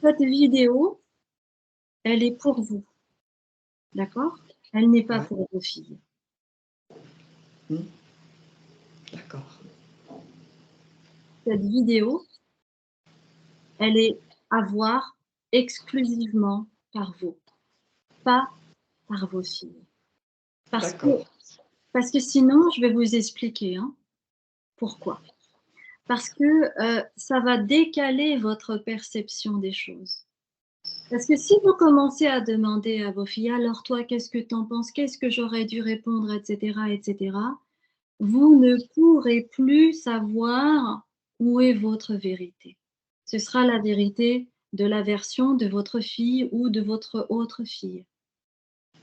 Cette vidéo, elle est pour vous, d'accord? Elle n'est pas Ouais. pour vos filles. D'accord. Cette vidéo, elle est à voir exclusivement par vous, pas par vos filles. Parce que D'accord. parce que sinon, je vais vous expliquer, hein, pourquoi. Parce que, ça va décaler votre perception des choses. Parce que si vous commencez à demander à vos filles: «Alors toi, qu'est-ce que tu en penses? Qu'est-ce que j'aurais dû répondre?» et cetera, vous ne pourrez plus savoir où est votre vérité. Ce sera la vérité de la version de votre fille ou de votre autre fille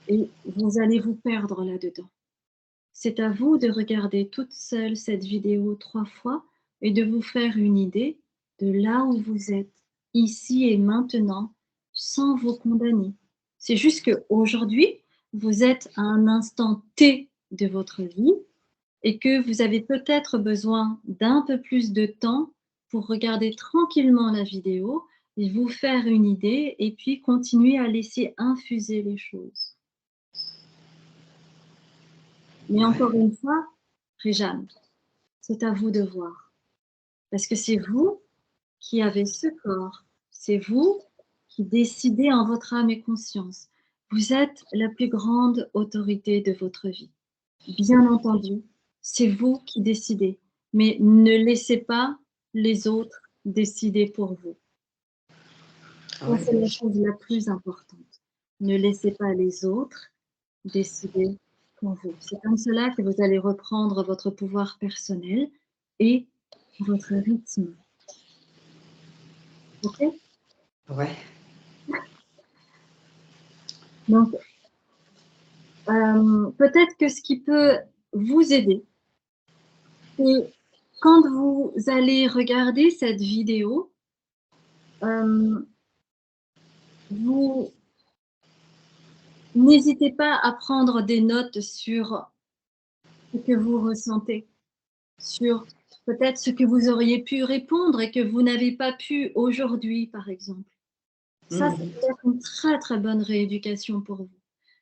et vous allez vous perdre là-dedans. C'est à vous de regarder toute seule cette vidéo 3 fois et de vous faire une idée de là où vous êtes, ici et maintenant, sans vous condamner. C'est juste qu'aujourd'hui, vous êtes à un instant T de votre vie et que vous avez peut-être besoin d'un peu plus de temps pour regarder tranquillement la vidéo et vous faire une idée et puis continuer à laisser infuser les choses. Mais Ouais. encore une fois, Réjeanne, c'est à vous de voir. Parce que c'est vous qui avez ce corps. C'est vous qui décidez en votre âme et conscience. Vous êtes la plus grande autorité de votre vie. Bien entendu, c'est vous qui décidez. Mais ne laissez pas les autres décider pour vous. Ah Ça, ouais. c'est la chose la plus importante. Ne laissez pas les autres décider pour vous. C'est comme cela que vous allez reprendre votre pouvoir personnel et votre rythme. OK? Ouais. Donc, peut-être que ce qui peut vous aider, c'est quand vous allez regarder cette vidéo, hem, vous n'hésitez pas à prendre des notes sur ce que vous ressentez. sur peut-être ce que vous auriez pu répondre et que vous n'avez pas pu aujourd'hui, par exemple. Ça peut être une très, très bonne rééducation pour vous.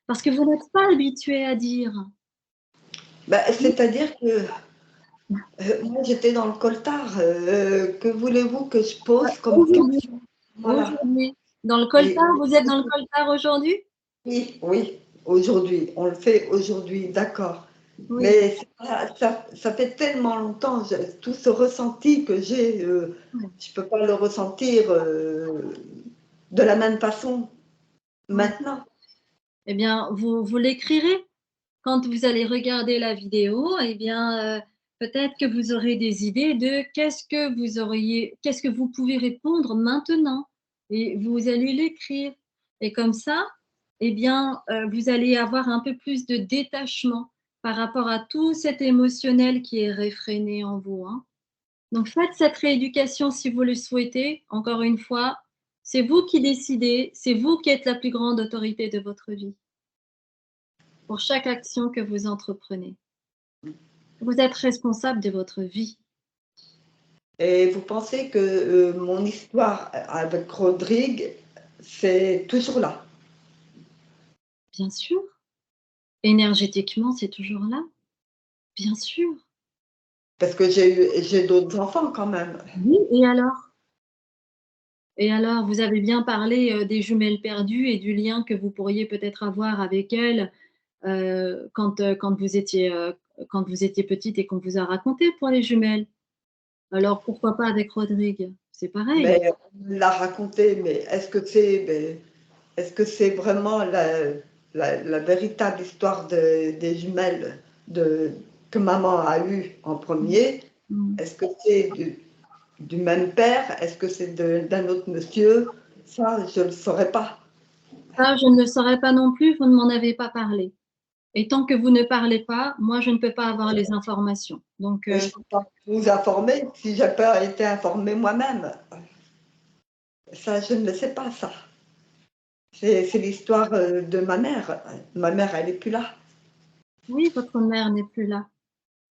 Parce que vous n'êtes pas habitué à dire. Ben, c'est-à-dire que moi, j'étais dans le coltard. Que voulez-vous que je pose comme Aujourd'hui, question? Voilà. aujourd'hui. Dans le Et coltard, vous êtes dans le coltard aujourd'hui? oui, oui, aujourd'hui. On le fait aujourd'hui, d'accord. Oui, Mais ça fait tellement longtemps, tout ce ressenti que j'ai, ouais, je ne peux pas le ressentir de la même façon ouais. maintenant. Eh bien, vous l'écrirez. Quand vous allez regarder la vidéo, eh bien, peut-être que vous aurez des idées de qu'est-ce que vous pouvez répondre maintenant et vous allez l'écrire et comme ça, eh bien, vous allez avoir un peu plus de détachement par rapport à tout cet émotionnel qui est réfréné en vous, hein. Donc faites cette rééducation si vous le souhaitez. Encore une fois, c'est vous qui décidez, c'est vous qui êtes la plus grande autorité de votre vie pour chaque action que vous entreprenez. Vous êtes responsable de votre vie. Et vous pensez que mon histoire avec Rodrigue, c'est toujours là? Bien sûr, énergétiquement, c'est toujours là. Bien sûr. Parce que j'ai d'autres enfants quand même. Oui, et alors? Et alors, vous avez bien parlé, des jumelles perdues et du lien que vous pourriez peut-être avoir avec elles, quand vous étiez petite et qu'on vous a raconté pour les jumelles. Alors pourquoi pas avec Rodrigue? C'est pareil. Mais on me l'a raconté, mais est-ce que c'est vraiment la véritable histoire des jumelles que maman a eue en Mmh. premier? Mmh. Est-ce que c'est du même père? Est-ce que c'est d'un autre monsieur? Ça, je ne le saurais pas. Ça, je ne le saurais pas non plus, vous ne m'en avez pas parlé. Et tant que vous ne parlez pas, moi, je ne peux pas avoir les informations. Donc, Mais je ne peux pas vous informer si je n'ai pas été informée moi-même. Ça, je ne le sais pas, ça. C'est l'histoire de ma mère. Ma mère, elle n'est plus là. oui, votre mère n'est plus là.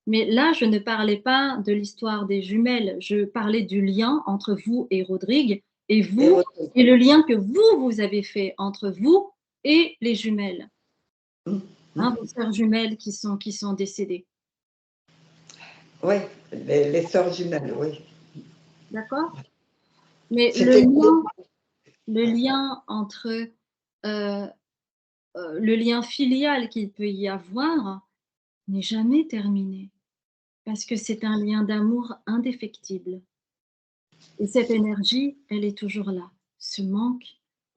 Mais là, je ne parlais pas de l'histoire des jumelles. Je parlais du lien entre vous et Rodrigue et Et vous et le lien que vous avez fait entre vous et les jumelles, hein, vos sœurs jumelles qui sont décédées. oui, les sœurs jumelles, oui. D'accord? Mais C'était le lien entre le lien filial qu'il peut y avoir n'est jamais terminé parce que c'est un lien d'amour indéfectible. Et cette énergie, elle est toujours là. Ce manque,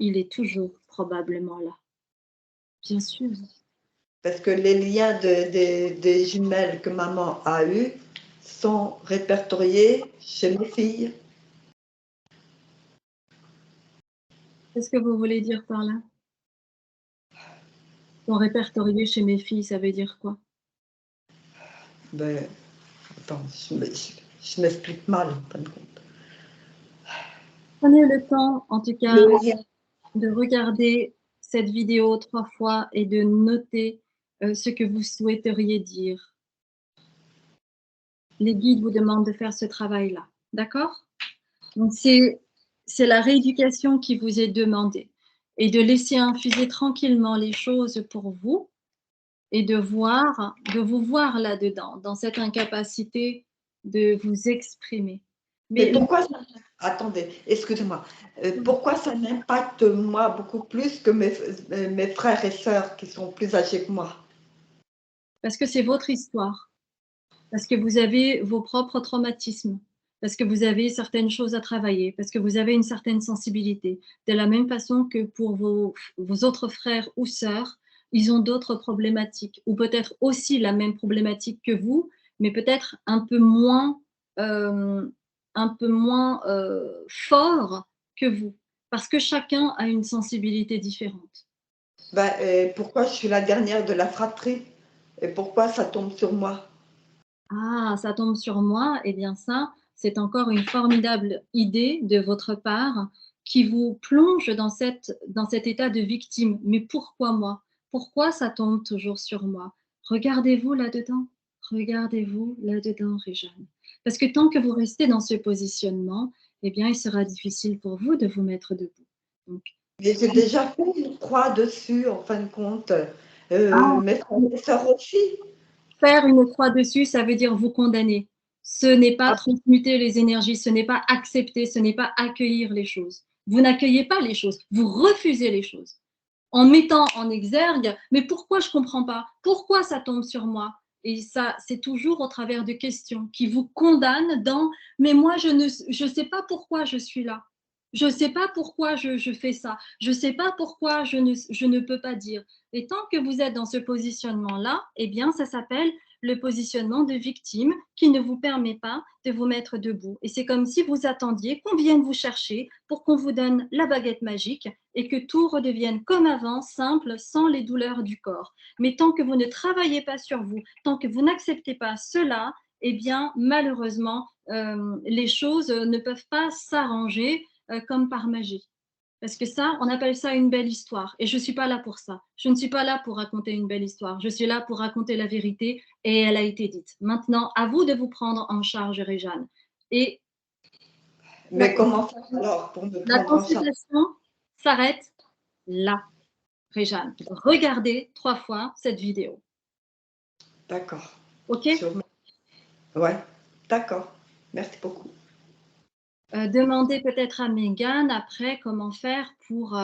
il est toujours probablement là. Bien sûr. parce que les liens des jumelles que maman a eus sont répertoriés chez mes filles. Qu'est-ce que vous voulez dire par là? Sont répertoriés chez mes filles, ça veut dire quoi? Ben, attends, je m'explique mal, en fin de compte. Prenez le temps, en tout cas, Le lien, de regarder cette vidéo 3 fois et de noter, ce que vous souhaiteriez dire. Les guides vous demandent de faire ce travail-là, d'accord? Donc c'est la rééducation qui vous est demandée et de laisser infuser tranquillement les choses pour vous et de vous voir là-dedans, dans cette incapacité de vous exprimer. mais Mais pourquoi ça, attendez, excusez-moi, pourquoi ça m'impacte moi beaucoup plus que mes frères et sœurs qui sont plus âgés que moi? parce que c'est votre histoire, parce que vous avez vos propres traumatismes, parce que vous avez certaines choses à travailler, parce que vous avez une certaine sensibilité. De la même façon que pour vos autres frères ou sœurs, ils ont d'autres problématiques ou peut-être aussi la même problématique que vous, mais peut-être euh, un peu moins fort que vous, parce que chacun a une sensibilité différente. Ben, pourquoi je suis la dernière de la fratrie? Et pourquoi ça tombe sur moi? Ah, ça tombe sur moi. Eh bien ça, c'est encore une formidable idée de votre part qui vous plonge dans cet état de victime. Mais pourquoi moi? Pourquoi ça tombe toujours sur moi? Regardez-vous là-dedans. Regardez-vous là-dedans, Réjeanne. Parce que tant que vous restez dans ce positionnement, eh bien, il sera difficile pour vous de vous mettre debout. Donc, Mais j'ai déjà fait une croix dessus, en fin de compte. ah, Mes frères et sœurs aussi. faire une croix dessus, ça veut dire vous condamner. Ce n'est pas Ah, transmuter les énergies, ce n'est pas accepter, ce n'est pas accueillir les choses. Vous n'accueillez pas les choses, vous refusez les choses. En mettant en exergue, mais pourquoi je ne comprends pas? Pourquoi ça tombe sur moi? Et ça, c'est toujours au travers de questions qui vous condamnent dans, mais moi, je ne sais pas pourquoi je suis là. Je ne sais pas pourquoi je fais ça. Je ne sais pas pourquoi je ne peux pas dire. Et tant que vous êtes dans ce positionnement-là, eh bien, ça s'appelle le positionnement de victime qui ne vous permet pas de vous mettre debout. Et c'est comme si vous attendiez qu'on vienne vous chercher pour qu'on vous donne la baguette magique et que tout redevienne comme avant, simple, sans les douleurs du corps. Mais tant que vous ne travaillez pas sur vous, tant que vous n'acceptez pas cela, eh bien, malheureusement, les choses ne peuvent pas s'arranger comme par magie. Parce que ça, on appelle ça une belle histoire. Et je ne suis pas là pour ça. Je ne suis pas là pour raconter une belle histoire. Je suis là pour raconter la vérité et elle a été dite. Maintenant, à vous de vous prendre en charge, Réjeanne. Et mais comment faire alors pour me la prendre en charge? consultation s'arrête là, Réjeanne. Regardez 3 fois cette vidéo. D'accord. OK? Ouais, d'accord. Merci beaucoup. Demandez peut-être à Megan après comment faire pour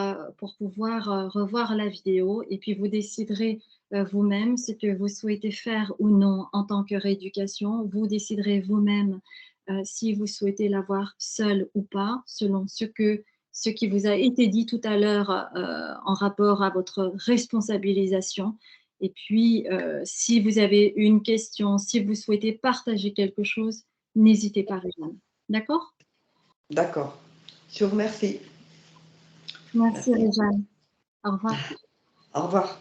pouvoir revoir la vidéo et puis vous déciderez vous-même ce que vous souhaitez faire ou non en tant que rééducation. Vous déciderez vous-même si vous souhaitez la voir seule ou pas, selon ce qui vous a été dit tout à l'heure en rapport à votre responsabilisation. Et puis, si vous avez une question, si vous souhaitez partager quelque chose, n'hésitez pas, Réjeanne. D'accord? D'accord. Je vous remercie. Merci, Merci. Réjeanne. Au revoir. Au revoir.